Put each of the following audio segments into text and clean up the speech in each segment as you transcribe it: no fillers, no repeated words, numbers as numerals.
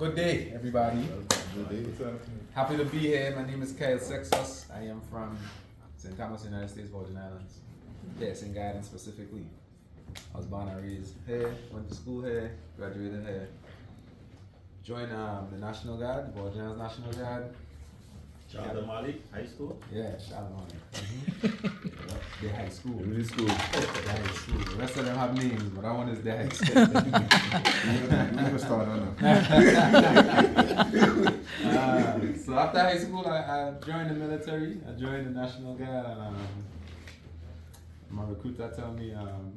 Good day, everybody. Good day. What's up? Happy to be here. My name is Sexius. I am from St. Thomas, United States, Virgin Islands. Yes, in Guidance specifically. I was born and raised here, went to school here, graduated here. Joined the National Guard, Virgin Islands National Guard. Charlotte Mali, high school? Yeah, Charlotte Mali. The high school. Really school. The high school. The rest of them have names, but that one is the high school. We're gonna start on that. So after high school, I joined the military. I joined the National Guard, and my recruiter told me,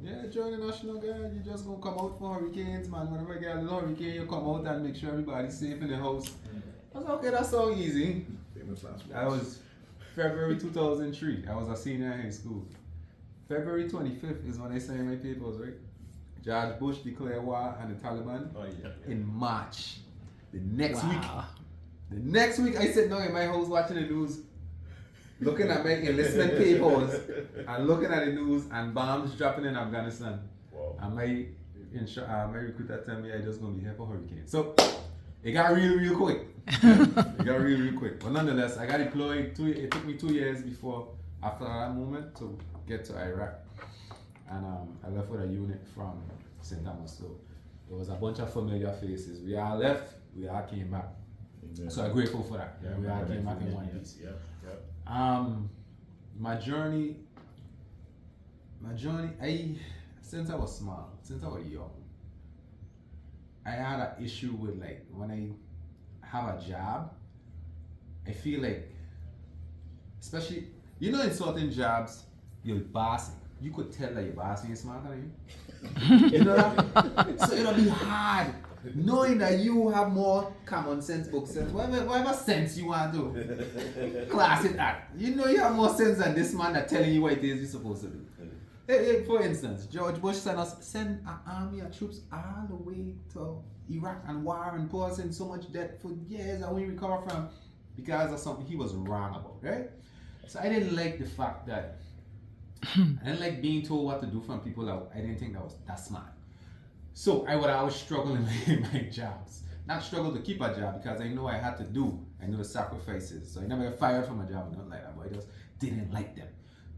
yeah, join the National Guard. You just gonna come out for hurricanes, man. Whenever you get a little hurricane, you come out and make sure everybody's safe in the house. I was like, okay, that's so easy. Famous last words. I was February 2003. I was a senior in high school. February 25th is when I signed my papers, right? George Bush declared war on the Taliban Oh, yeah. in March. The next week, I sit down in my house watching the news, looking at my enlistment papers, and looking at the news, and bombs dropping in Afghanistan. Wow. And my recruiter told me I just gonna be here for hurricane. So it got real quick. It got real quick. But nonetheless, I got deployed. It took me 2 years after that moment to get to Iraq. And I left with a unit from St. Thomas. So there was a bunch of familiar faces. We all left, we all came back. Amen. So I'm grateful for that. Yeah, We all right, came back in yes, one piece. Yeah. My journey, since I was small, since I was young, I had an issue with, like, when I have a job, I feel like, especially, in certain jobs, your boss, you could tell that your boss ain't smarter than you. You know that? So it'll be hard knowing that you have more common sense, book sense, whatever sense you want to class it at. You know you have more sense than this man that telling you what it is you're supposed to do. Hey, for instance, George Bush sent an army of troops all the way to Iraq and war and put us in so much debt for years that we recover from because of something he was wrong about, right? So I didn't like the fact that I didn't like being told what to do from people that I didn't think that was that smart. So I would always struggle in my jobs. Not struggle to keep a job because I know I had to do. I knew the sacrifices. So I never got fired from a job or nothing like that, but I just didn't like them.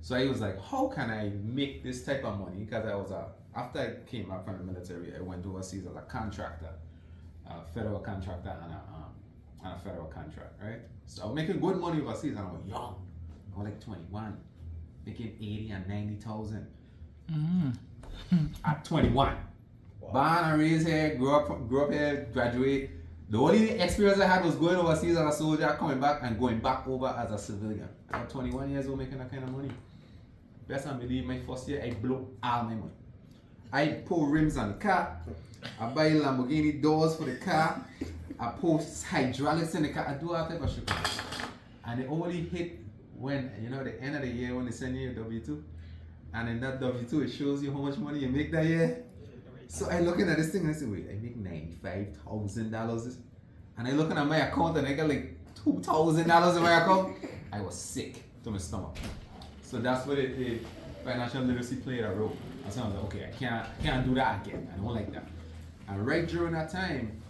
So I was like, how can I make this type of money? Because after I came back from the military, I went overseas as a contractor, a federal contractor and a federal contract, right? So I was making good money overseas and I was young. I was like 21, making 80 and 90,000 at 21. Wow. Born and raised here, grew up here, graduate. The only experience I had was going overseas as a soldier, coming back and going back over as a civilian. At 21 years old making that kind of money. Best I believe my first year I blew all my money. I pour rims on the car, I buy Lamborghini doors for the car, I pour hydraulics in the car, I do all type of shit. And it only hit when, the end of the year when they send you a W-2. And in that W-2 it shows you how much money you make that year. So I looking at this thing and I say, wait, I make $95,000. And I looking at my account and I got like $2,000 in my account. I was sick to my stomach. So that's where the financial literacy played a role. And so I was like, okay, I can't do that again. I don't like that. And right during that time,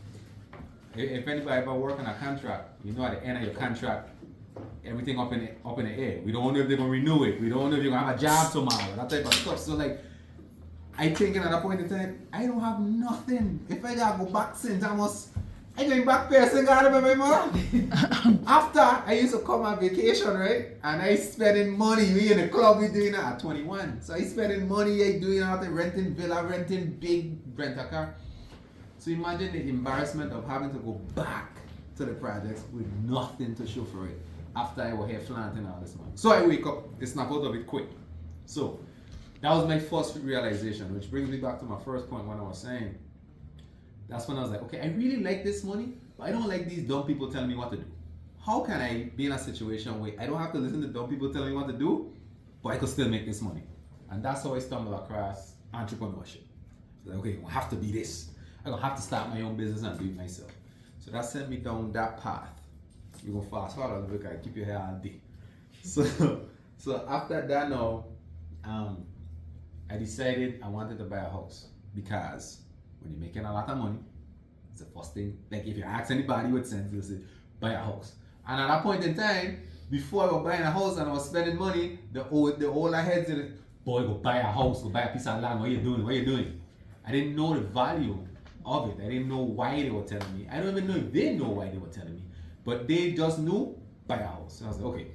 if anybody ever work on a contract, at the end of your contract, everything up in the air. We don't know if they're gonna renew it. We don't know if you're gonna have a job tomorrow. That type of stuff. So like, I thinking at that point in time, I don't have nothing. If I gotta go back St. Thomas, I going back there, St. After I used to come on vacation, right? And I spending money, we in the club, we doing that at 21. So I spending money, I doing out there, renting villa, renting big rent a car. So imagine the embarrassment of having to go back to the projects with nothing to show for it after I was here flaunting all this money. So I wake up, I snap out of it quick. So that was my first realization, which brings me back to my first point when I was saying, that's when I was like, okay, I really like this money, but I don't like these dumb people telling me what to do. How can I be in a situation where I don't have to listen to dumb people telling me what to do, but I could still make this money? And that's how I stumbled across entrepreneurship. So okay, I have to be this. I'm gonna have to start my own business and do it myself. So that sent me down that path. You're gonna fast forward a little bit, I keep your hair all day. So after that now, I decided I wanted to buy a house because when you're making a lot of money, It's the first thing. Like if you ask anybody with sense, they'll say, buy a house. And at that point in time, before I was buying a house and I was spending money, the older heads in it, boy, go buy a house, go buy a piece of land. What are you doing? What are you doing? I didn't know the value of it. I didn't know why they were telling me. I don't even know if they know why they were telling me. But they just knew, buy a house. So I was like, okay,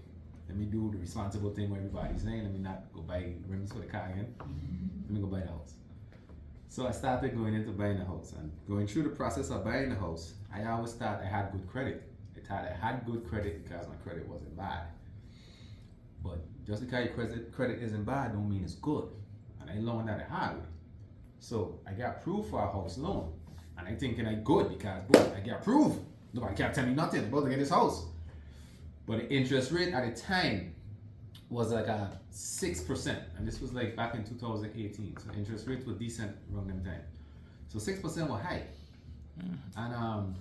let me do the responsible thing where everybody's saying. Let me not go buy rims for the car again. Let me go buy the house. So I started going into buying the house. And going through the process of buying the house, I always thought I had good credit. I had good credit because my credit wasn't bad. But just because your credit isn't bad don't mean it's good. And I learned that the hard way. So I got approved for a house loan. And I thinking I good because, boy, I got approved. Nobody can't tell me nothing about to get this house. But the interest rate at the time was like a 6%. And this was like back in 2018. So interest rates were decent around them time. So 6% were high. And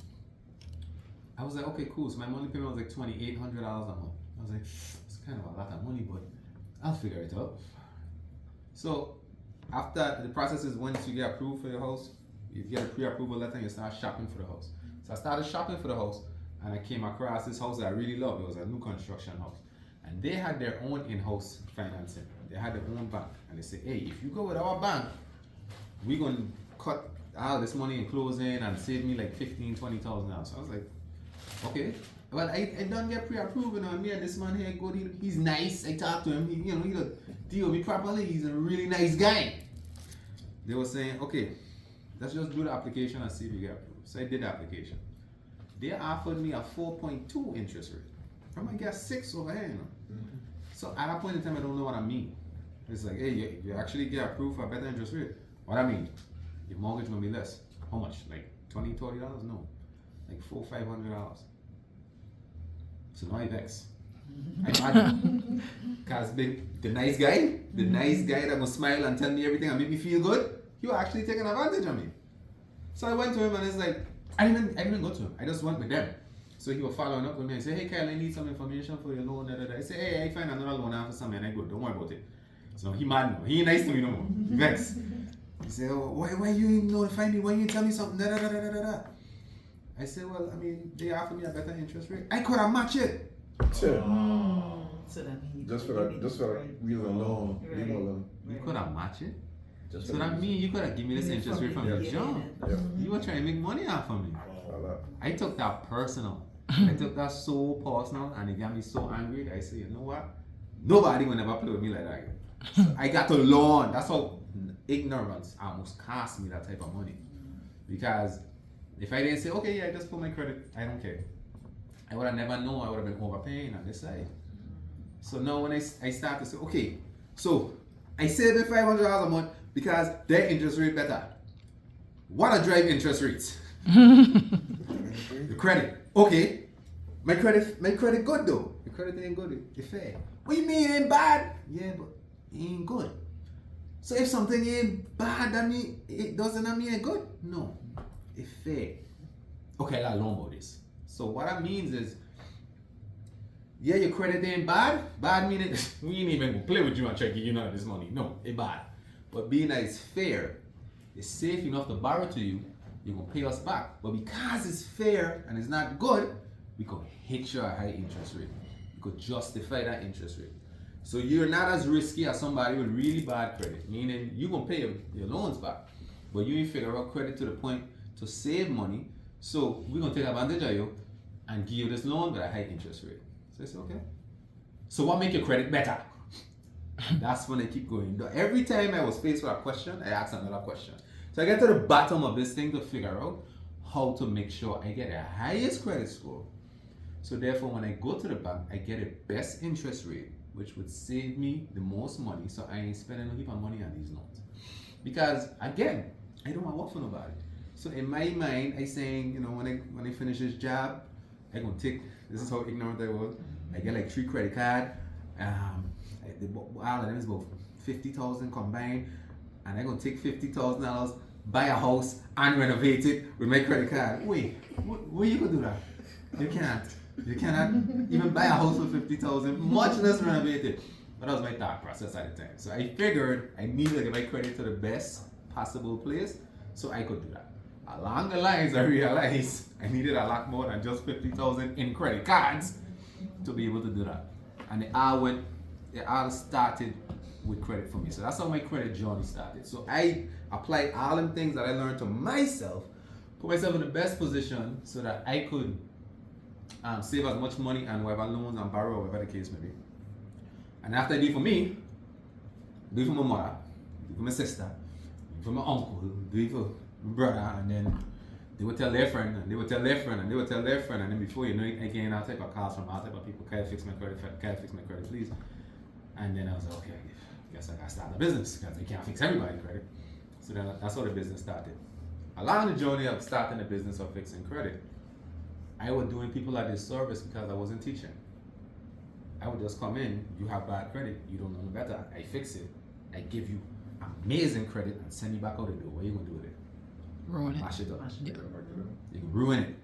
I was like, okay, cool. So my monthly payment was like $2,800 a month. I was like, it's kind of a lot of money, but I'll figure it out. So after the process is once you get approved for your house, you get a pre-approval letter and you start shopping for the house. So I started shopping for the house and I came across this house that I really loved. It was a new construction house. And they had their own in-house financing. They had their own bank. And they said, hey, if you go with our bank, we're going to cut all this money in closing and save me like $15,000, $20,000. So I was like, okay. Well, I don't get pre-approved on me and this man here good. He's nice. I talked to him. He deal with me properly. He's a really nice guy. They were saying, okay, let's just do the application and see if you get approved. So I did the application. They offered me a 4.2 interest rate. I'm gonna get 6 over here, So at that point in time, I don't know what I mean. It's like, hey, you actually get approved for a better interest rate. What I mean, your mortgage will be less. How much? Like $20, $30? No, like $400, $500. So now I vex. Cause the nice guy that gonna smile and tell me everything and make me feel good, he was actually taking advantage of me. So I went to him and it's like, I didn't go to him. I just went with them. So he was following up with me and said, hey Kyle, I need some information for your loan. I said, hey, I find another loan after something and I go, don't worry about it. So he mad now. He ain't nice to me no more. He vex. He said, oh, why you ain't notify me? Why you ain't tell me something? I said, well, I mean, they offered me a better interest rate. I could have matched it. Sure. So that means Just for that reason alone, leave it alone. You could have matched it. Just So that means you could have given me this interest rate from your job. Yeah. You were trying to make money off of me. A lot. I took that personal. I took that so personal and it got me so angry that I said, you know what? Nobody will never play with me like that again. So I got to learn. That's how ignorance almost cost me that type of money. Because if I didn't say, okay, yeah, just put my credit, I don't care. I would have never known. I would have been overpaying on this side. So now when I start to say, okay, so I save it $500 a month because their interest rate better. What a drive interest rates? The credit. Okay. My credit good though. The credit ain't good. It's fair. What you mean it ain't bad? Yeah, but it ain't good. So if something ain't bad, that mean it doesn't mean it's good? No. It's fair. Okay, I gotta learn about this. So what that means is, yeah, your credit ain't bad. Bad meaning we ain't even gonna play with you and try to give you none of this money. No, it's bad. But being that it's fair, it's safe enough to borrow to you, you're gonna pay us back. But because it's fair and it's not good, we could hit you a high interest rate. We could justify that interest rate. So you're not as risky as somebody with really bad credit, meaning you're gonna pay your loans back. But you ain't figure out credit to the point to save money. So we're gonna take advantage of you and give you this loan with a high interest rate. So I said, okay. So what make your credit better? That's when I keep going. Every time I was faced with a question, I asked another question. So I get to the bottom of this thing to figure out how to make sure I get the highest credit score. So therefore, when I go to the bank, I get a best interest rate, which would save me the most money, so I ain't spending a heap of money on these loans. Because again, I don't want to work for nobody. So in my mind, I saying, you know, when I finish this job, I gonna take. This is how ignorant I was. I get like 3 credit cards. All of them is about 50,000 combined, and I gonna take $50,000, buy a house, and renovate it with my credit card. Wait, where you gonna do that? You can't. You cannot even buy a house for 50,000, much less renovate it. But that was my thought process at the time. So I figured I needed to get my credit to the best possible place, so I could do that. Along the lines, I realized I needed a lot more than just 50,000 in credit cards to be able to do that. And it all started with credit for me. So that's how my credit journey started. So I applied all them things that I learned to myself, put myself in the best position so that I could save as much money and whatever loans and borrow, whatever the case may be. And after I do it for me, do it for my mother, do it for my sister, do it for my uncle, do it for my brother, and then they would tell their friend, and they would tell their friend, and they would tell their friend, and then before you know it, again, all type of calls from all type of people, can I fix my credit, please? And then I was like, okay, I guess I gotta start a business, because they can't fix everybody's credit. So then that's how the business started. Along the journey of starting a business of fixing credit, I was doing people a disservice because I wasn't teaching. I would just come in, you have bad credit, you don't know no better, I fix it, I give you amazing credit and send you back out the door. What are you gonna do with it? Ruin it. Mash it up. Yeah. You can ruin it.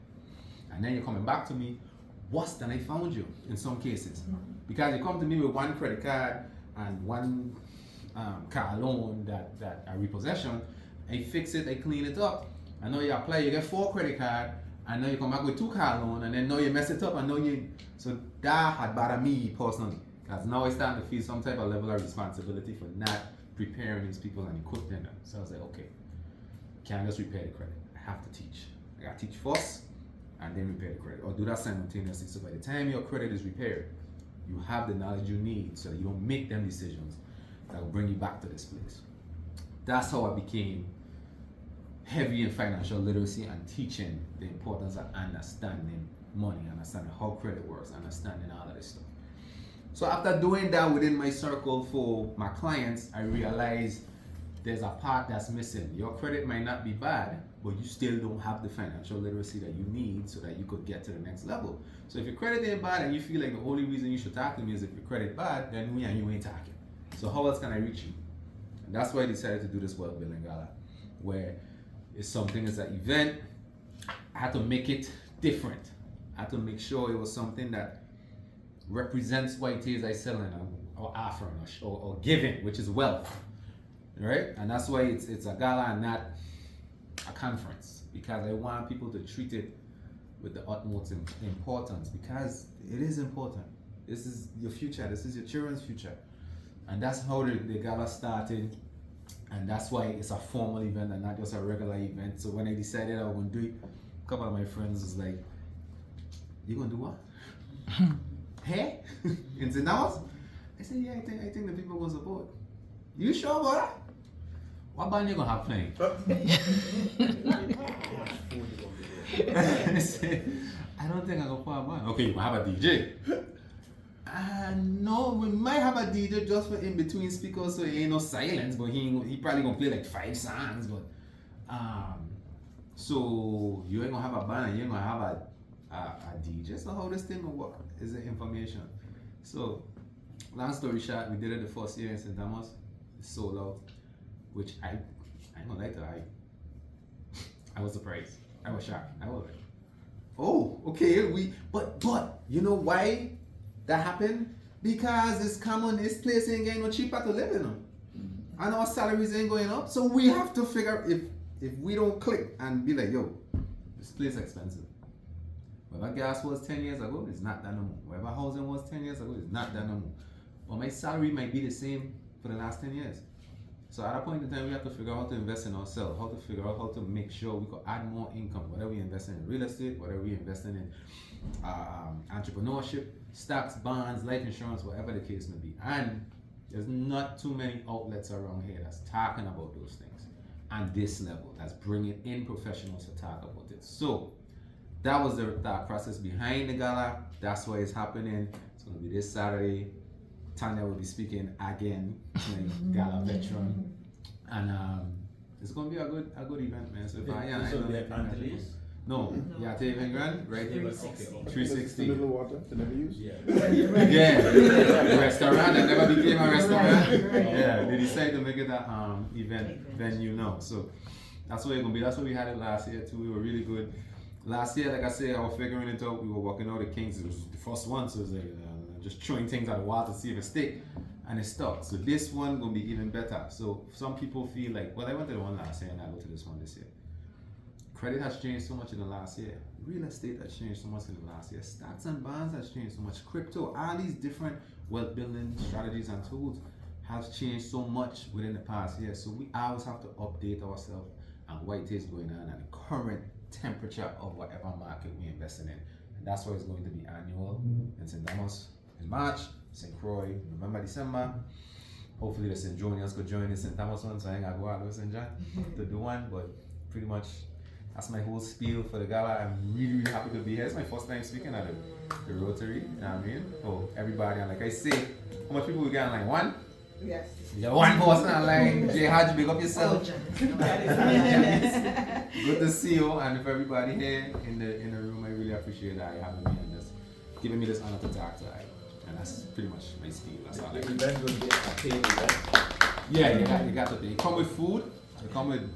And then you're coming back to me worse than I found you in some cases. Because you come to me with one credit card and one car loan that are repossession, I fix it, I clean it up. I know you apply, you get 4 credit card, and now you come back with 2 car loan, and then now you mess it up, and now so that had bothered me personally. Because now I starting to feel some type of level of responsibility for not preparing these people and equipping them. So I was like, okay, can't just repair the credit. I have to teach. I gotta teach first and then repair the credit, or do that simultaneously. So by the time your credit is repaired, you have the knowledge you need so that you don't make them decisions that will bring you back to this place. That's how I became heavy in financial literacy and teaching the importance of understanding money, understanding how credit works, understanding all of this stuff. So after doing that within my circle for my clients, I realized there's a part that's missing. Your credit might not be bad, but you still don't have the financial literacy that you need so that you could get to the next level. So if your credit ain't bad and you feel like the only reason you should talk to me is if your credit bad, then me and you ain't talking. So how else can I reach you? And that's why I decided to do this wealth building gala, where it's something, it's an event. I had to make it different. I had to make sure it was something that represents what it is I selling or offering or giving, which is wealth. Right? And that's why it's a gala and not a conference, because I want people to treat it with the utmost importance, because it is important. This is your future, this is your children's future. And that's how the gala started, and that's why it's a formal event and not just a regular event. So when I decided I was going to do it, a couple of my friends was like, you going to do what? Hey? In St. Thomas? I said, yeah, I think the people will support. You sure about that? What band you gonna have playing? I said, I don't think I'm gonna play a band. Okay, you gonna have a DJ. No, we might have a DJ just for in between speakers, so he ain't no silence, but he probably gonna play like 5 songs. But so you ain't gonna have a band and you ain't gonna have a DJ. So how this thing will work is the information. So long story short, we did it the first year in St. Thomas. It sold out, which I ain't gonna lie to you, I was surprised. I was shocked. I was like, oh, okay, but you know why that happened? Because this place ain't getting no cheaper to live in. And our salaries ain't going up. So we have to figure if we don't click and be like, yo, this place is expensive. Whatever gas was 10 years ago, it's not that no more. Whatever housing was 10 years ago, it's not that no more. But my salary might be the same for the last 10 years. So at a point in time, we have to figure out how to invest in ourselves, how to figure out how to make sure we could add more income, whether we invest in real estate, whether we invest in entrepreneurship, stocks, bonds, life insurance, whatever the case may be. And there's not too many outlets around here that's talking about those things on this level, that's bringing in professionals to talk about it. So that was the thought process behind the gala. That's why it's happening. It's going to be this Saturday. Tanya will be speaking again, gala veteran, and it's gonna be a good event, man. So if no, Yacht Haven Grande, right here, 360. The little water to never use. Yeah. Yeah, the restaurant that never became a restaurant. Yeah, they decided to make it a event venue now. So that's what it's gonna be. That's what we had it last year too. We were really good. Last year, like I said, I was figuring it out. We were walking out the Kings. It was the first one, so it was like just throwing things at the wall to see if it stick, and it stuck. So this one gonna be even better. So some people feel like, well, I went to the one last year and I go to this one this year. Credit has changed so much in the last year. Real estate has changed so much in the last year. Stocks and bonds has changed so much. Crypto, all these different wealth building strategies and tools have changed so much within the past year. So we always have to update ourselves on what it is going on and the current temperature of whatever market we're investing in. And that's why it's going to be annual in St. Thomas in March, St. Croix November, December. Hopefully the St. Jonians could join the St. Thomas one, so I ain't gotta go out with St. John to do one, but pretty much that's my whole spiel for the gala. I'm really, really happy to be here. It's my first time speaking at the Rotary, you know what I mean? Oh, everybody, and like I say, how much people we got online? One? Yes. You got one person online. Jay, how'd you big up yourself? Good to see you, and for everybody here in the room, I really appreciate that you having me and just giving me this honor to talk to. And that's pretty much my spiel. That's all I The can. event will be a paid event. Yeah, you got to pay. You come with food, you come with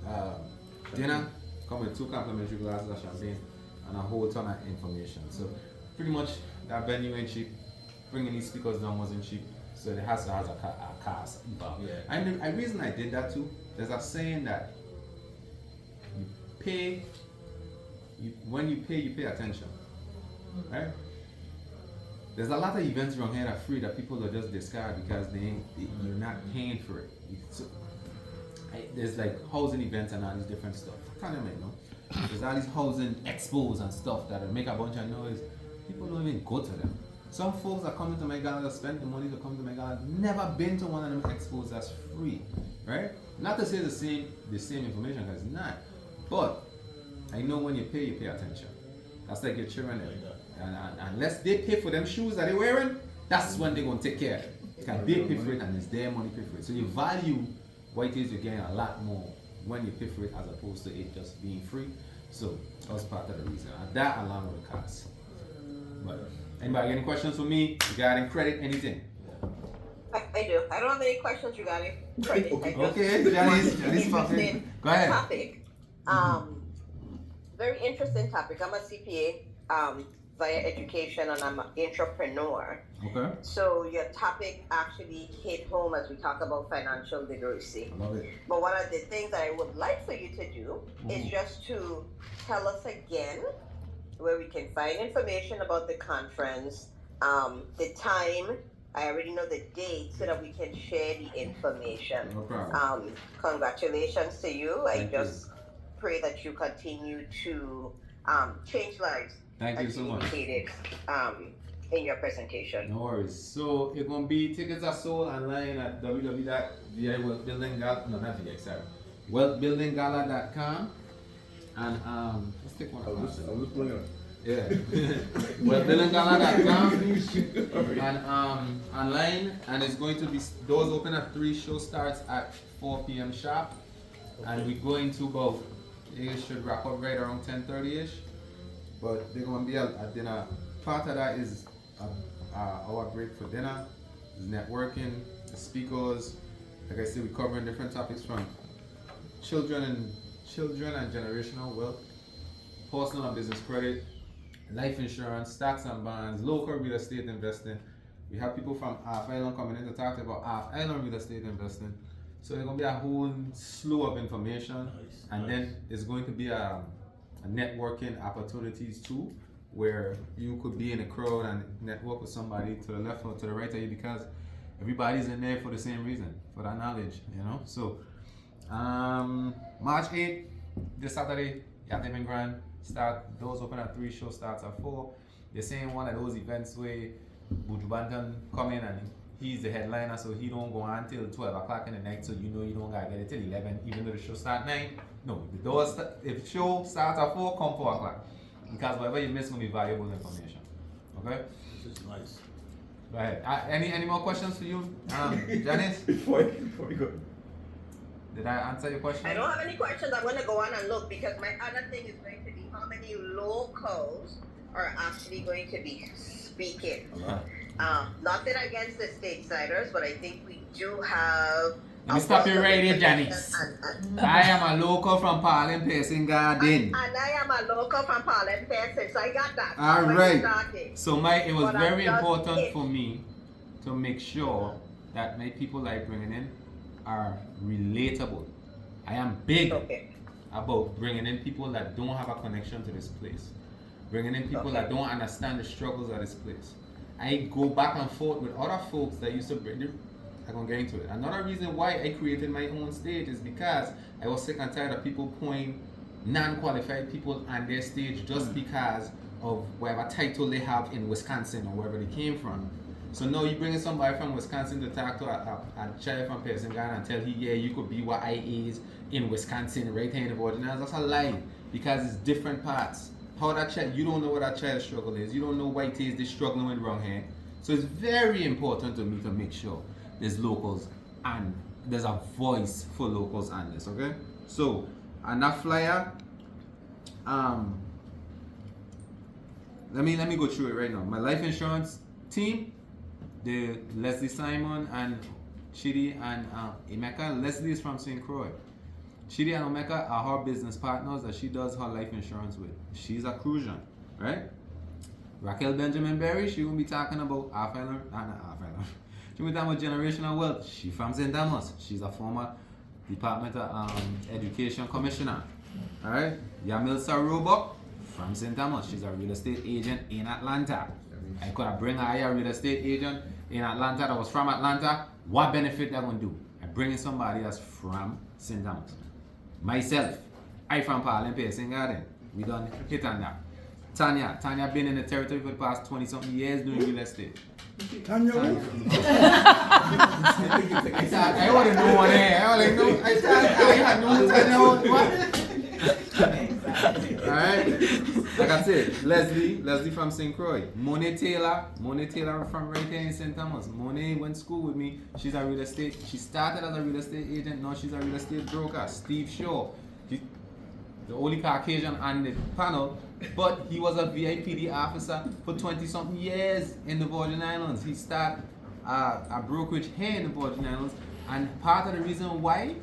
dinner, come with 2 complimentary glasses of champagne, and a whole ton of information. So pretty much that venue ain't cheap. Bringing these speakers down wasn't cheap. So it has a cost involved. Yeah. And the reason I did that too, there's a saying that when you pay attention, right? There's a lot of events around here that are free that people will just discard because you're not paying for it. There's like housing events and all these different stuff. I can't even know. There's all these housing expos and stuff that make a bunch of noise. People don't even go to them. Some folks that come into my gala that spend the money to come to my gala never been to one of them expos that's free, right? Not to say the same information, because it's not. But I know when you pay attention. That's like your children. And unless they pay for them shoes that they're wearing, that's when they're going to take care of it. Because they pay for it and it's their money pay for it. So you value what it is you're getting a lot more when you pay for it as opposed to it just being free. So that was part of the reason. And that along with the cost. But anybody got any questions for me regarding credit, anything? I do. I don't have any questions regarding credit. Okay, Janice fucking. Go ahead. Topic. Very interesting topic. I'm a CPA via education, and I'm an entrepreneur. Okay. So your topic actually hit home as we talk about financial literacy. I love it. But one of the things that I would like for you to do is just to tell us again where we can find information about the conference, the time. I already know the date so that we can share the information. No problem. Congratulations to you. Thank you. Pray that you continue to change lives. Thank you so much. Indicated in your presentation. No worries. So it's gonna be tickets are sold online at wealthbuildinggala.com and let's take one. I was just looking at it. Yeah. wealthbuildinggala.com and online, and it's going to be doors open at 3, show starts at 4 p.m. sharp, and we're going to about it should wrap up right around 10:30ish. But there's gonna be a dinner. Part of that is our break for dinner, is networking, the speakers. Like I said, we're covering different topics from children and generational wealth, personal and business credit, life insurance, stocks and bonds, local real estate investing. We have people from Half Island coming in to talk about Half Island real estate investing. So there's gonna be a whole slew of information, and then there's going to be a networking opportunities too, where you could be in a crowd and network with somebody to the left or to the right of you, because everybody's in there for the same reason, for that knowledge, you know. So March 8th, this Saturday, Yacht Haven Grande, doors open at 3, show starts at 4. They're saying one of those events where Buju Banton come in and he's the headliner, so he don't go on till 12 o'clock in the night, so you know you don't gotta get it till 11, even though the show start at 9. No, if the show starts at 4, come 4 o'clock. Because whatever you miss will be valuable information. Okay? This is nice. Go ahead. Any more questions for you, Janice? Before we go. Did I answer your question? I don't have any questions. I'm going to go on and look, because my other thing is going to be how many locals are actually going to be speaking. Nothing against the stateside, but I think we do have. Let me stop you right here, Janice. I am a local from Parliament Person Garden. And I am a local from Parliament Person, so I got that. All right. So it was But very I'm just important it. for me to make sure that my people I bringing in are relatable. I am big. Okay. about bringing in people that don't have a connection to this place, bringing in people that don't understand the struggles of this place. I go back and forth with other folks that used to bring them. I'm gonna get into it. Another reason why I created my own stage is because I was sick and tired of people pouring non-qualified people on their stage just because of whatever title they have in Wisconsin or wherever they came from. So now you bring in somebody from Wisconsin to talk to a child from Person Ghana and tell him, yeah, you could be what I is in Wisconsin, right here in the Virginia. That's a lie, because it's different parts. How that child, you don't know what that child's struggle is. You don't know what it is they're struggling with wrong here. So it's very important to me to make sure there's locals and there's a voice for locals on this, okay? So, on that flyer, let me go through it right now. My life insurance team, the Leslie Simon and Chidi and Emeka. Leslie is from St. Croix. Chidi and Omeka are her business partners that she does her life insurance with. She's a Crucian, right? Raquel Benjamin Berry, she will be talking about she will be talking about generational wealth. She from St. Thomas. She's a former Department of Education Commissioner. Alright? Yamil Sarubok from St. Thomas. She's a real estate agent in Atlanta. I could have bring her a real estate agent in Atlanta that was from Atlanta. What benefit that gonna do? I bring in somebody that's from St. Thomas. Myself, I from Parliament Person Garden. We done hit on that. Tanya been in the territory for the past 20 something years doing real estate. Tanya. I want to know one there. I had no Tanya. What? Alright, like I said, Leslie from St. Croix. Monet Taylor from right here in St. Thomas. Monet went to school with me. She's a real estate. She started as a real estate agent. Now she's a real estate broker. Steve Shaw, the only Caucasian on the panel, but he was a VIPD officer for 20 something years in the Virgin Islands. He started a brokerage here in the Virgin Islands, and part of the reason why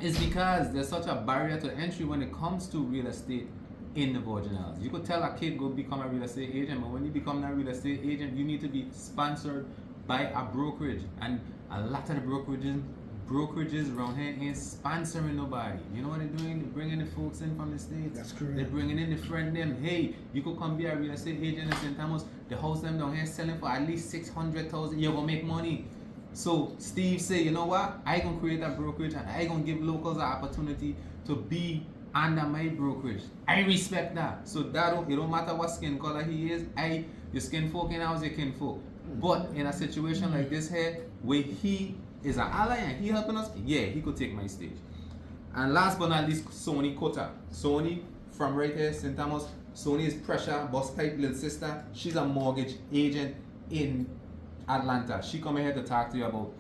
is because there's such a barrier to entry when it comes to real estate in the Virgin Islands. You could tell a kid go become a real estate agent, but when you become a real estate agent, you need to be sponsored by a brokerage, and a lot of the brokerages around here ain't sponsoring nobody. You know what they're doing? They're bringing the folks in from the States. That's correct. They're bringing in the friend them. Hey, you could come be a real estate agent in St. Thomas. The house them down here selling for at least 600,000. You're gonna make money. So Steve say, you know what? I gonna create a brokerage and I gonna give locals an opportunity to be under my brokerage. I respect that. So it don't matter what skin color he is. Your skin folk and I was your kin folk. But in a situation like this here, where he is an ally and he helping us, yeah, he could take my stage. And last but not least, Sony Kota. Sony from right here, St. Thomas. Sony is Pressure, Boss Pipe little sister. She's a mortgage agent in Atlanta. She come here to talk to you about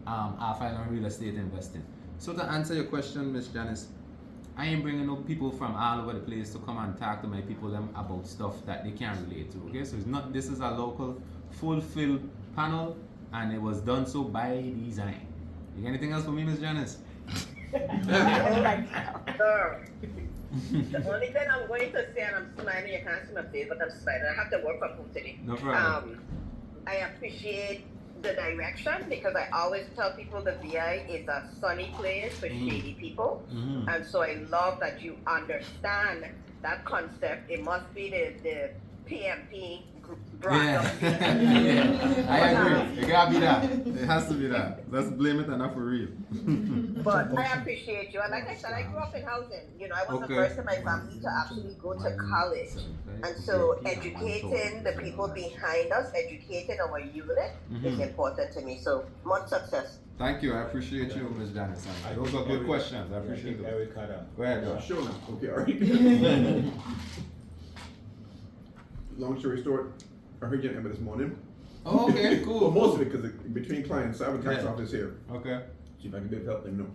our final real estate investing. So to answer your question, Miss Janice, I ain't bringing up people from all over the place to come and talk to my people them about stuff that they can't relate to. Okay, so it's not. This is a local, fulfilled panel, and it was done so by design. You got anything else for me, Miss Janice? Sir, the only thing I'm going to say, and I'm smiling, you can't see my face, but I'm smiling. I have to work from home today. No problem. I appreciate the direction, because I always tell people the VI is a sunny place for shady people. And so I love that you understand that concept. It must be the PMP brand. Yeah. I agree. It gotta be that. It has to be that. Let's blame it and not for real. But I appreciate you. And like I said, I grew up in housing. You know, I was the first in my family to actually go to college. And so educating the people behind us, educating our unit is important to me. So much success. Thank you. I appreciate you, Ms. Janice. Those are good questions. I appreciate those. Eric had a. Go ahead, Yeah, Josh. sure. Okay, all right. Long story short, I heard your number this morning. Oh, okay, Well, cool. most of it, because between clients, I have a tax Yeah. office here. Okay. See if I can be of help them, no.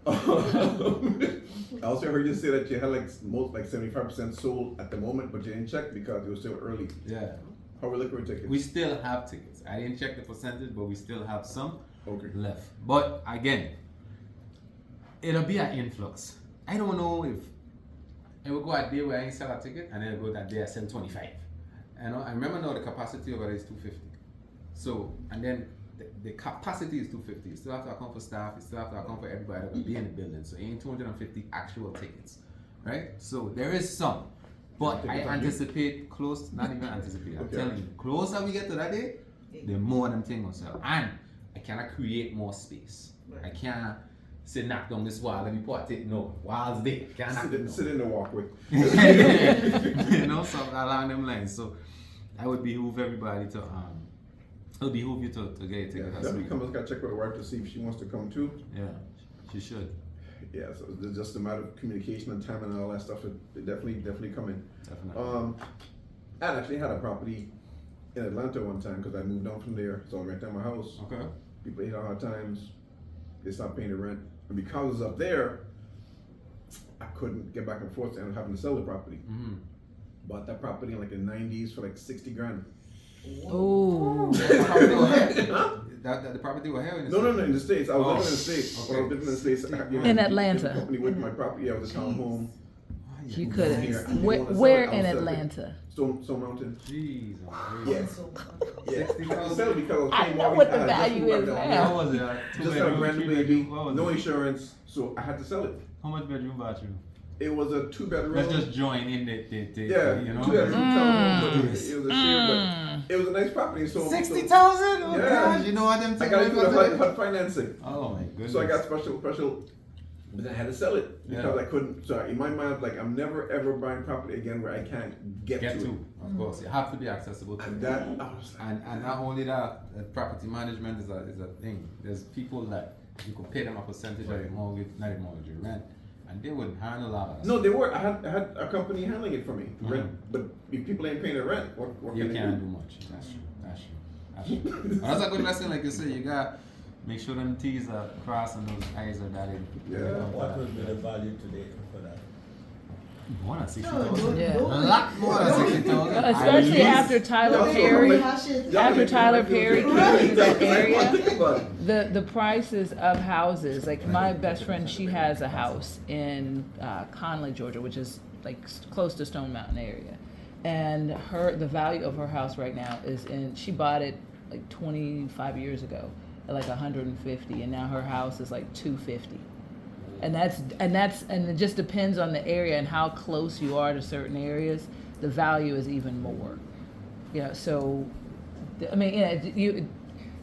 I also heard you say that you had like 75% sold at the moment, but you didn't check because it was still early. Yeah. How are we looking for tickets? We still have tickets. I didn't check the percentage, but we still have some Okay. left. But again, it'll be an influx. I don't know if it will go a day where I ain't sell a ticket, and then it'll go that day I sell 25. I remember now the capacity over there is 250. So, and then the capacity is 250. You still have to account for staff. You still have to account for everybody that will be in the building. So it ain't 250 actual tickets, right? So there is some, but I anticipate close. Not even anticipate. I'm telling you, closer we get to that day, the more them things will sell. And I cannot create more space. I can't say knock down this wall. Let me put it. No, walls there. Can't knock it down. Sit in the walkway. You know, something along them lines. So I would behoove everybody to it'll behoove you to get a ticket. Definitely come. Let's gotta check with the wife to see if she wants to come too. Yeah, she should. Yeah, so it's just a matter of communication and time and all that stuff. It definitely come in. Definitely. I actually had a property in Atlanta one time because I moved on from there, so I rented out my house. Okay. People hit hard times. They stopped paying the rent, and because I was up there, I couldn't get back and forth, and having to sell the property. Mm-hmm. Bought that property in like the '90s for like 60 grand. Oh. The property was here in the No, States? in the States. I was Oh. living in the States. Okay. When I was living in the States, I had, In Atlanta. a company with my property. I was a townhome. You Here, couldn't. I didn't Where, wanna sell where it. I in was selling it. Atlanta? Stone Mountain. Jeez. Yeah. Yeah. I had to sell it because I was I paying know mortgage. what the I had just value moved is right down now. there. What was it? Just had a brand new baby, no insurance, so I had to sell it. How much bedroom bathroom? It was a 2-bedroom. Let's just join in the Yeah, you know. 2-bedroom townhome, but it Mm. was a share, but it was a nice property. So 60,000? Oh Yeah. gosh, you know what them I things got are into about the HUD financing, Oh my goodness. so I got special, but then I had to sell it because Yeah. I couldn't. So in my mind, like I'm never ever buying property again where I can't get get to. to. Of course, you have to be accessible to. And that, I was like, And not only that, property management is a thing. There's people that you could pay them a percentage of your mortgage, not your mortgage, your rent, and they would handle all of that. no, they were. I had a company handling it for me, Mhm. rent. But if people ain't paying the rent, what You can they can't do? do much. That's true. That's true. That's true. But that's a good lesson, like you say. You got make sure them T's are crossed and those I's are dotted. Yeah. What would be the value today for that? More than 60,000. Yeah. A lot more than 60,000. Especially after Tyler Y'all Perry. Y'all After make Tyler me feel Perry good. came into that I didn't want to area, think about it. the prices of houses, like my best friend, she has a house in Conley, Georgia, which is like close to Stone Mountain area. And the value of her house right now she bought it like 25 years ago at like 150, and now her house is like 250. And it just depends on the area and how close you are to certain areas. The value is even more. You know, so I mean,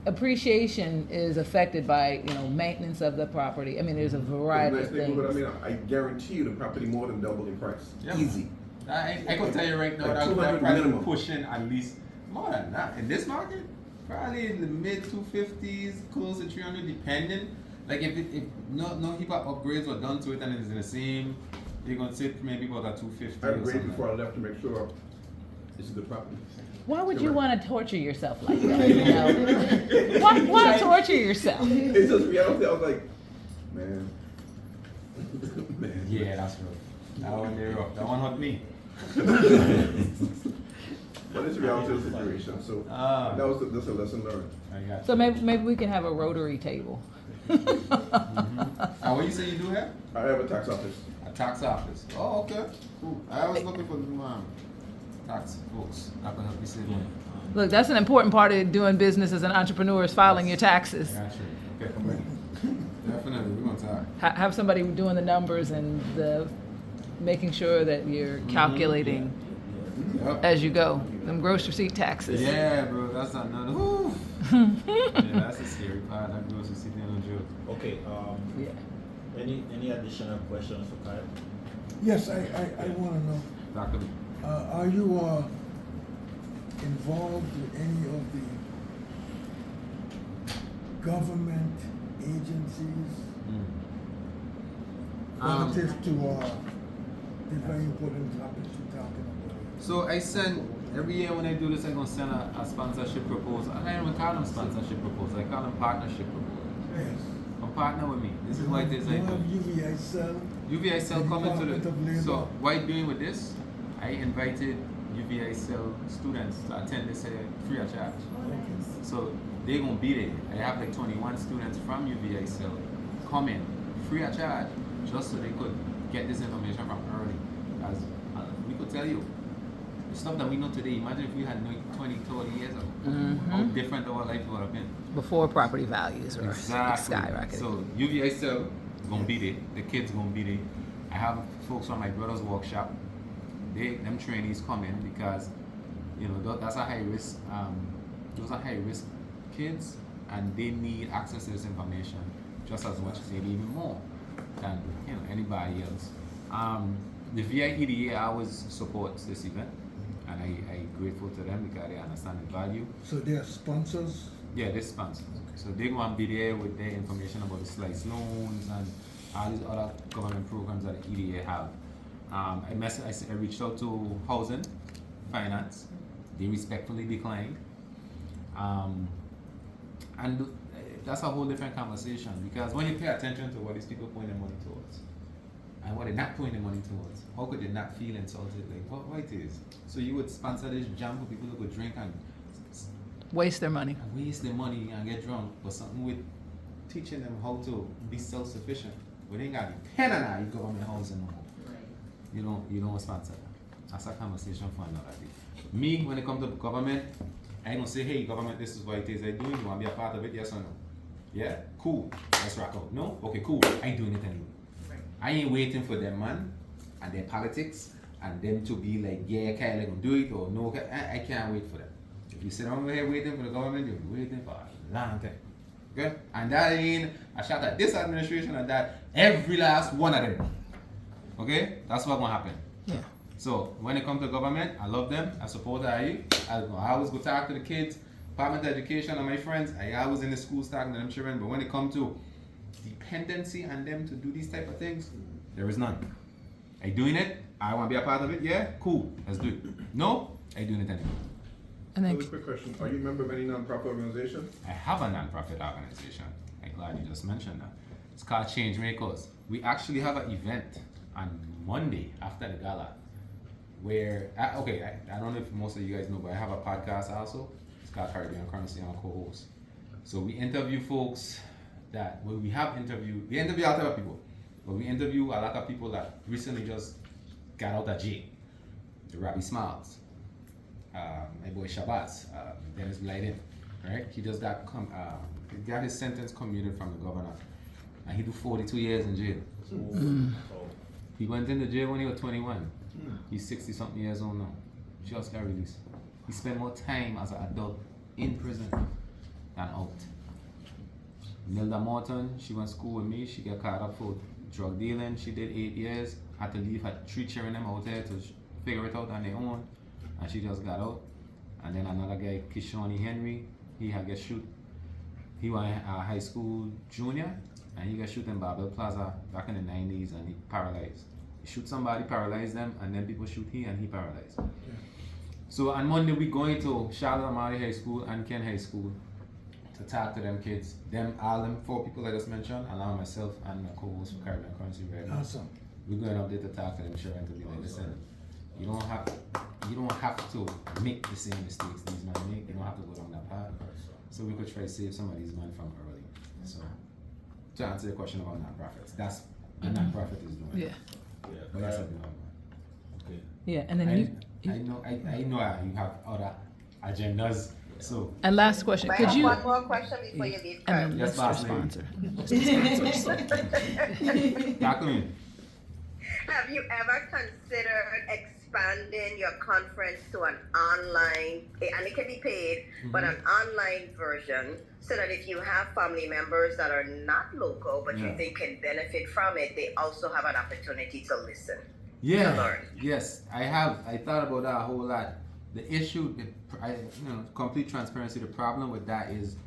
appreciation is affected by maintenance of the property. I mean, there's a variety Nice of neighborhood. I things. mean, I guarantee you the property more than doubled in price. Yeah. Easy. I can tell you right now Like that 200 we're probably minimum. pushing at least more than that. In this market, probably in the mid 250s, close to 300, depending. Like if no hip hop upgrades were done to it and it's in the same, you're gonna sit maybe about a 250 I or agreed something. before I left to make sure it's a good property. Why would you Correct. want to torture yourself like that? You know? Why torture yourself? It's just reality. I was like, man. Man. Yeah, that's rough. That one there rough. That one hurt me. But it's reality of the situation. So that was just a lesson learned. I got So you. maybe we can have a Rotary table. What you say you do here? I have a tax office. A tax office. Oh, okay. Cool. I was looking for tax folks that can help me save money. Look, that's an important part of doing business as an entrepreneur is filing your taxes. I got you. Okay, I'm ready. Definitely, we're gonna talk. Have somebody doing the numbers and making sure that you're calculating Yep. as you go. Them gross receipt taxes. Yeah, bro, that's another. Whew. Yeah, that's a scary part. That goes to sitting on a joke. Okay, Yeah. any additional questions for Kyle? Yes, I want to know, Talk to me. are you involved with any of the government agencies relative to the very important topics you're talking about? So I send every year when I do this, I'm gonna send a sponsorship proposal. I don't even call them sponsorship proposal. I call them partnership proposal. Yes. Come partner with me. This is what it is I You do. have UVI cell. UVI cell coming to Department of the. Labor. So what I'm doing with this, I invited UVI cell students to attend this free of charge. So they're gonna be there. I have like 21 students from UVI cell coming free of charge, just so they could get this information from early. As we could tell you, it's stuff that we know today, imagine if we had known 20, 30 years ago. Mm-hmm. How different our life would have been. Before property values were skyrocketed. So UVI still gonna be there. The kids gonna be there. I have folks from my brother's workshop. Them trainees come in because that's a high risk. Those are high risk kids, and they need access to this information just as much, maybe even more than anybody else. The VIEDA always supports this event, and I'm grateful to them because they understand the value. So they are sponsors? Yeah, they're sponsors. So they're going to be there with their information about the slice loans and all these other government programs that the EDA have. I reached out to Housing Finance. They respectfully declined. And that's a whole different conversation, because when you pay attention to what these people putting their money towards and what they're not putting their money towards, how could they not feel insulted? Like, what it is? So you would sponsor this jam for people who could drink and Waste their money. waste their money and get drunk, but something with teaching them how to be self-sufficient. But they ain't got to depend on our government housing no more. You don't sponsor that. That's a conversation for another day. Me, when it comes to government, I ain't gonna say, hey, government, this is what it is I do. You wanna be a part of it, yes or no? Yeah? Cool. Let's rock out. No? Okay, cool. I ain't doing it anyway. Right. I ain't waiting for them, man, and their politics, and them to be like, yeah, Kyle, gonna do it, or no, I can't wait for them. If you sit over here waiting for the government, you'll be waiting for a long time. Okay? And that ain't a shot at this administration or that, every last one of them. Okay? That's what's gonna happen. Yeah. So when it comes to government, I love them. I support IU. I always go talk to the kids, Department of Education, and my friends. I always in the schools talking to them children. But when it comes to dependency on them to do these type of things, there is none. I doing it. I want to be a part of it. Yeah, cool. Let's do it. No, I doing it anyway. And then, Really quick question. Are you a member of any nonprofit organization? I have a non-profit organization. I'm glad you just mentioned that. It's called Change Makers. We actually have an event on Monday after the gala, where I don't know if most of you guys know, but I have a podcast also. It's called Caribbean Currency, and I'm co-host. So we interview folks that we interview a lot of people, but we interview a lot of people that recently just got out of jail. Robbie Smiles, my boy Shabazz, Dennis Blyden, right? He just got his sentence commuted from the governor, and he do 42 years in jail. He went into jail when he was 21. He's 60-something years old now. Just got released. He spent more time as an adult in prison than out. Nilda Morton, she went to school with me. She got caught up for drug dealing. She did 8 years. Had to leave her 3 children them out there to figure it out on their own. And she just got out. And then another guy, Kishoni Henry, he had get shoot. He was a high school junior, and he got shot in Babel Plaza back in the 90s, and he paralyzed. He shoot somebody, paralyzed them, and then people shoot he, and he paralyzed. So on Monday we going to Charlotte Amari High School and Ken High School to talk to them kids. All them 4 people I just mentioned, along myself and my co-host for Caribbean Currency right now. Awesome. We're going up there to talk to them children to be like, listen, you don't have to make the same mistakes these men make. You don't have to go down that path. So we could try to save some of these men from early. So to answer your question about nonprofits, that's what a nonprofit is doing. yeah. But yes, I do have one. Okay. Yeah. And then I know you have other agendas. So and last question, I could have you? one more question before you leave, And then Kyle. Yes, let's boss sponsor. talk to me. Have you ever considered expanding your conference to an online, and it can be paid, but an online version, so that if you have family members that are not local, but you Yeah. think can benefit from it, they also have an opportunity to listen? Yeah. Learn. Yes, I have. I thought about that a whole lot. The issue, complete transparency. The problem with that is,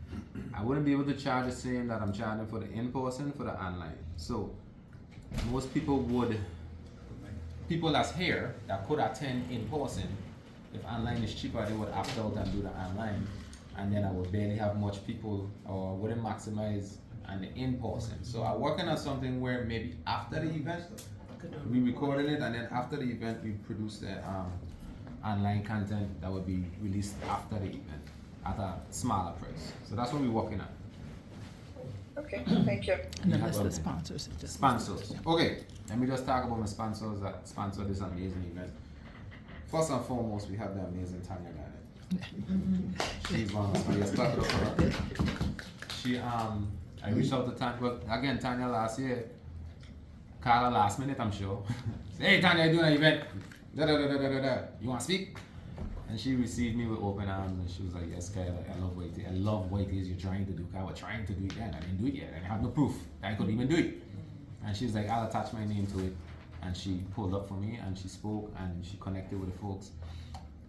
I wouldn't be able to charge the same that I'm charging for the in-person for the online. So most people that's here that could attend in person, if online is cheaper, they would opt out and do the online, and then I would barely have much people, or wouldn't maximize on the in person. So I'm working on something where maybe after the event, we recorded it, and then after the event, we produce the online content that will be released after the event at a smaller price. So that's what we're working on. Okay, thank you. And then Yeah, list the okay. sponsors. Sponsors. Okay, let me just talk about my sponsors that sponsor this amazing event. first and foremost, we have the amazing Tanya Grande. She's one of us. Yes, clap it up for her. She I reached out to Tanya, but again, Tanya last year, called her last minute, I'm sure. Say, hey Tanya, you're doing an event. Da, da, da, da, da, da, da. You want to speak? And she received me with open arms, and she was like, yes, Kyle, I love what it is. I love what it is you're trying to do. I was trying to do it then. I didn't do it yet. I have no proof that I could even do it. And she's like, I'll attach my name to it. And she pulled up for me, and she spoke, and she connected with the folks.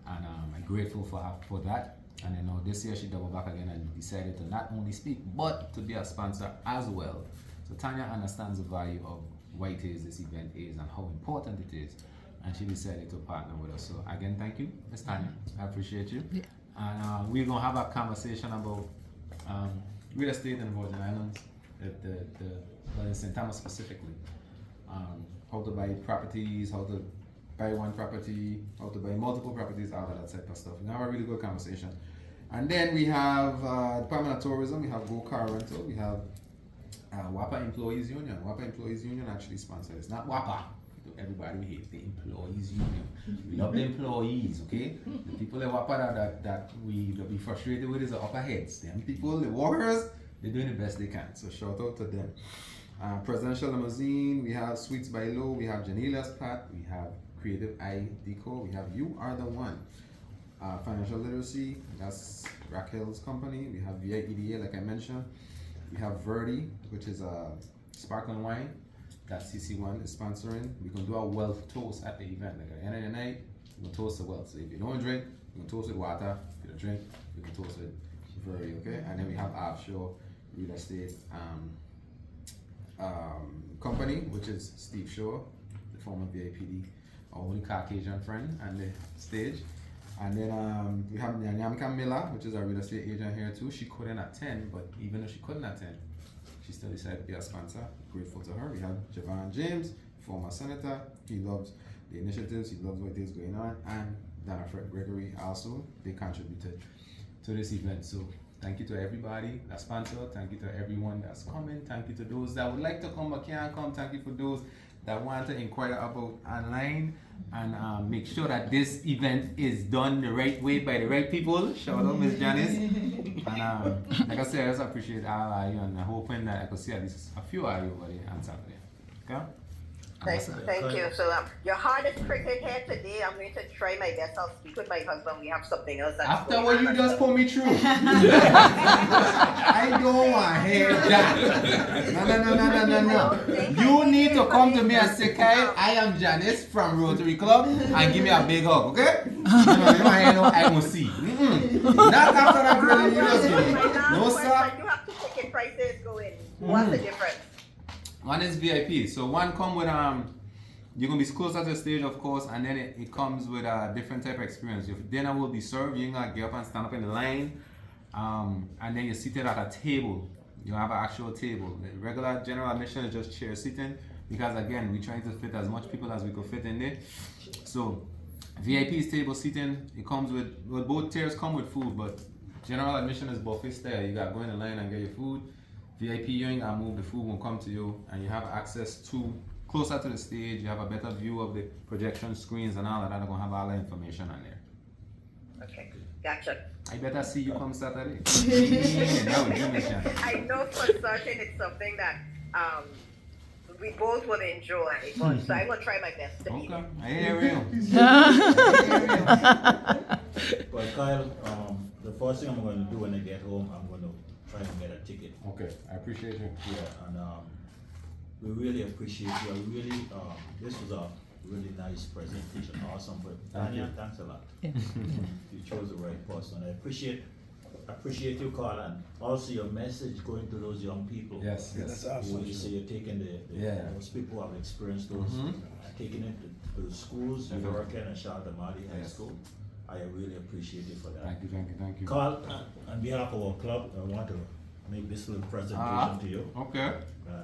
And I'm grateful for her for that. And then this year she doubled back again and decided to not only speak, but to be a sponsor as well. So Tanya understands the value of what it is this event is and how important it is. And she decided to partner with us. So again, thank you, Ms. Tanya. I appreciate you. Yeah. And we're gonna have a conversation about real estate in the Virgin Islands, well, in St. Thomas specifically. How to buy properties, how to buy one property, how to buy multiple properties, all of that type of stuff. We're gonna have a really good conversation. And then we have Department of Tourism, we have Go Car Rental, we have WAPA Employees Union. WAPA Employees Union actually sponsored. It's not WAPA. Everybody hates the Employees Union. We love the employees, okay? The people at WAPA that we be frustrated with is the upper heads. Them people, the workers, they're doing the best they can. So shout out to them. Presidential Limousine, we have Sweets by Low, we have Janila's Pat, we have Creative Eye Deco, we have You Are the One. Financial Literacy, that's Raquel's company. We have VIEDA, like I mentioned. We have Verdi, which is a sparkling wine that CC1 is sponsoring. We're gonna do a wealth toast at the event. Like at the end of the night, we're gonna toast the wealth. So if you don't drink, you're gonna toast with water. If you don't drink, you can toast with Verdi, okay? And then we have Offshore Real Estate company, which is Steve Shaw, the former VIPD, our only Caucasian friend on the stage. And then we have Nyamka Miller, which is a real estate agent here too. She couldn't attend, but even though she couldn't attend, she still decided to be a sponsor. Grateful to her. We have Javon James, former senator. He loves the initiatives. He loves what is going on. And Dana Fred Gregory also. They contributed to this event. So thank you to everybody that sponsored. Thank you to everyone that's coming. Thank you to those that would like to come but can't come. Thank you for those that want to inquire about online and make sure that this event is done the right way by the right people. Shout out Ms. Janice. And like I said, I just appreciate all of you, and I'm hoping that I could see at least a few of you over there on Saturday. Okay? Thank you. So your hardest cricket here today, I'm going to try my best. I'll speak with my husband. We have something else. After what you just put me through. I don't want to hear that. No. You need to come to me and say, Kyle, I am Janice from Rotary Club, and give me a big hug, okay? You don't hear no I will see. Not after that grilling you just give me. No, sir. You have to ticket prices going. What's the difference? One is VIP, so one come with you're gonna be closer to the stage, of course, and then it comes with a different type of experience. Your dinner will be served. You're gonna get up and stand up in the line, and then you're seated at a table. You have an actual table. The regular general admission is just chair sitting, because again, we're trying to fit as much people as we could fit in there. So VIP is table seating. It comes with both tiers come with food, but general admission is buffet style. You gotta go in the line and get your food. VIP, you ain't gonna move, the food will come to you, and you have access to closer to the stage. You have a better view of the projection screens and all of that. They're gonna have all the information on there. Okay, gotcha. I better see you come Saturday. That would do me, Sean. I know for certain it's something that we both will enjoy, but so I will try my best to be Okay, there. I hear you. Well, Kyle, the first thing I'm going to do when I get home, I'm going to try and get a ticket. Okay, I appreciate you. Yeah, and we really appreciate you. This was a really nice presentation. Awesome. But Tanya, thanks a lot. Yeah. You chose the right person. I appreciate you, Carl, and also your message going to those young people. Yes, That's yes. awesome. You say you're taking those people who have experienced those, taking it to the schools, you work in and Shatamali High Yes. School. I really appreciate you for that. Thank you. Carl, on behalf of our club, I want to make this little presentation to you. Okay.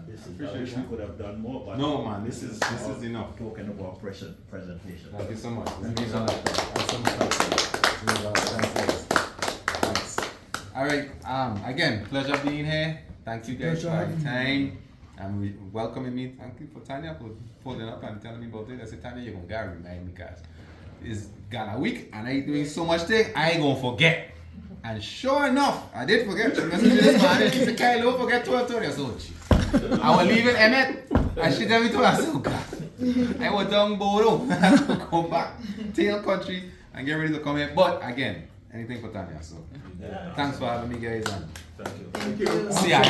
This is, I Appreciate wish we that. could have done more, but No, man, this is enough. Talking about presentation. Thank you so much. This means a lot. Thanks so much. This means a lot. Thanks. All right. Again, pleasure being here. Thank you guys for your time and welcoming me. Thank you for Tanya for pulling up and telling me about it. I said, Tanya, you're gonna remind me, guys. is gone a week and I doing so much thing, I ain't gonna forget. And sure enough, I did forget. She messaged me this morning. She said, Kyle, don't forget 12:30. I said, oh, gee. I was leaving Emmett and she tell me to. I said, oh, God. I was down Bodo. I had to come back, tail country, and get ready to come here. But again, anything for Tanya. So thanks for having me, guys. And Thank you. Thank you. see ya.